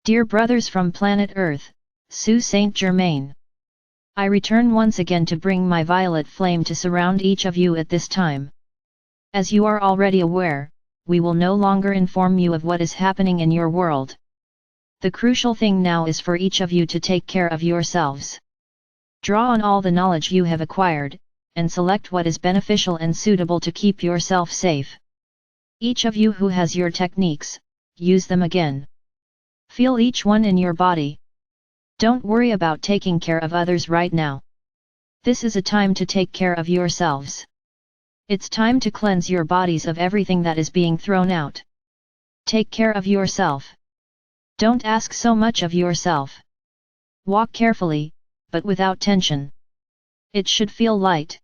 Dear brothers from planet Earth, Sue Saint Germain. I return once again to bring my violet flame to surround each of you at this time. As you are already aware, we will no longer inform you of what is happening in your world. The crucial thing now is for each of you to take care of yourselves. Draw on all the knowledge you have acquired, and select what is beneficial and suitable to keep yourself safe. Each of you who has your techniques, use them again. Feel each one in your body. Don't worry about taking care of others right now. This is a time to take care of yourselves. It's time to cleanse your bodies of everything that is being thrown out. Take care of yourself. Don't ask so much of yourself. Walk carefully, but without tension. It should feel light.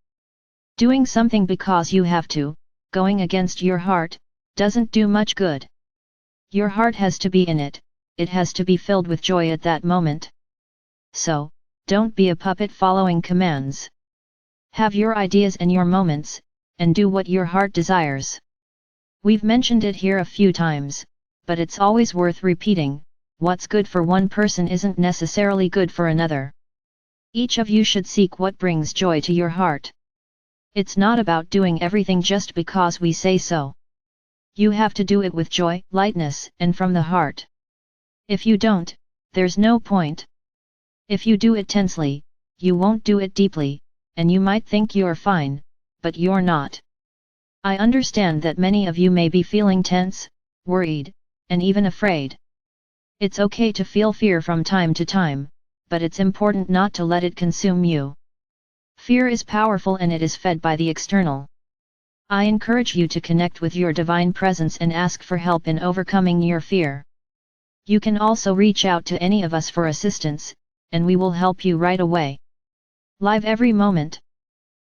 Doing something because you have to, going against your heart, doesn't do much good. Your heart has to be in it, it has to be filled with joy at that moment. So, don't be a puppet following commands. Have your ideas and your moments, and do what your heart desires. We've mentioned it here a few times, but it's always worth repeating, what's good for one person isn't necessarily good for another. Each of you should seek what brings joy to your heart. It's not about doing everything just because we say so. You have to do it with joy, lightness, and from the heart. If you don't, there's no point. If you do it tensely, you won't do it deeply, and you might think you're fine, but you're not. I understand that many of you may be feeling tense, worried, and even afraid. It's okay to feel fear from time to time, but it's important not to let it consume you. Fear is powerful and it is fed by the external. I encourage you to connect with your divine presence and ask for help in overcoming your fear. You can also reach out to any of us for assistance, and we will help you right away. Live every moment.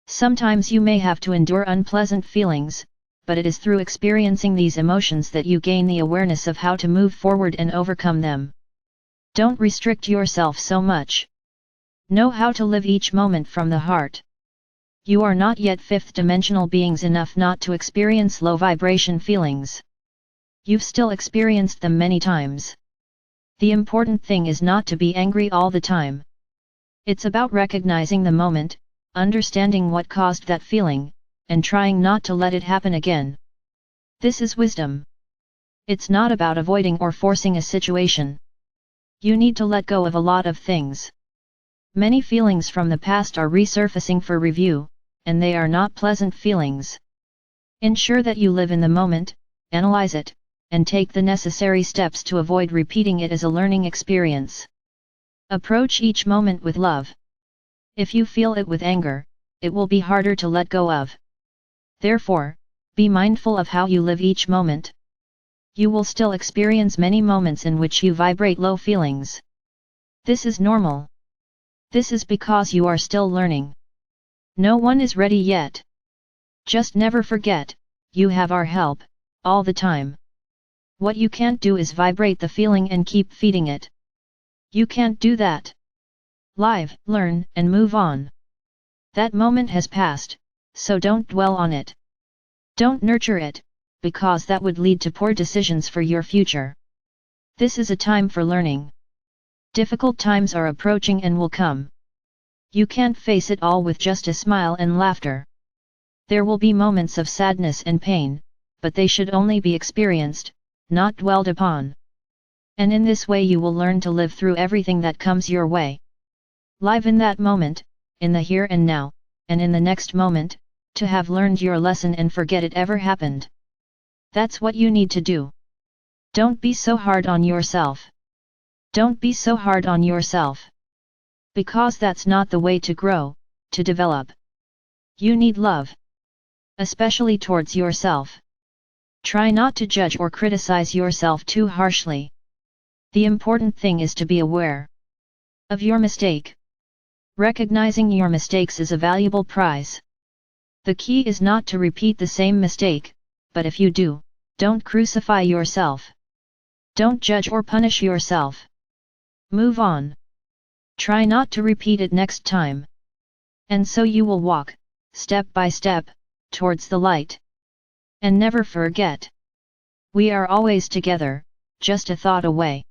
Sometimes you may have to endure unpleasant feelings, but it is through experiencing these emotions that you gain the awareness of how to move forward and overcome them. Don't restrict yourself so much. Know how to live each moment from the heart. You are not yet fifth-dimensional beings enough not to experience low-vibration feelings. You've still experienced them many times. The important thing is not to be angry all the time. It's about recognizing the moment, understanding what caused that feeling, and trying not to let it happen again. This is wisdom. It's not about avoiding or forcing a situation. You need to let go of a lot of things. Many feelings from the past are resurfacing for review, and they are not pleasant feelings. Ensure that you live in the moment, analyze it, and take the necessary steps to avoid repeating it as a learning experience. Approach each moment with love. If you feel it with anger, it will be harder to let go of. Therefore, be mindful of how you live each moment. You will still experience many moments in which you vibrate low feelings. This is normal. This is because you are still learning. No one is ready yet. Just never forget, you have our help, all the time. What you can't do is vibrate the feeling and keep feeding it. You can't do that. Live, learn, and move on. That moment has passed, so don't dwell on it. Don't nurture it, because that would lead to poor decisions for your future. This is a time for learning. Difficult times are approaching and will come. You can't face it all with just a smile and laughter. There will be moments of sadness and pain, but they should only be experienced, not dwelled upon. And in this way you will learn to live through everything that comes your way. Live in that moment, in the here and now, and in the next moment, to have learned your lesson and forget it ever happened. That's what you need to do. Don't be so hard on yourself. Don't be so hard on yourself. Because that's not the way to grow, to develop. You need love. Especially towards yourself. Try not to judge or criticize yourself too harshly. The important thing is to be aware of your mistake. Recognizing your mistakes is a valuable prize. The key is not to repeat the same mistake, but if you do, don't crucify yourself. Don't judge or punish yourself. Move on. Try not to repeat it next time. And so you will walk, step by step, towards the light. And never forget. We are always together, just a thought away.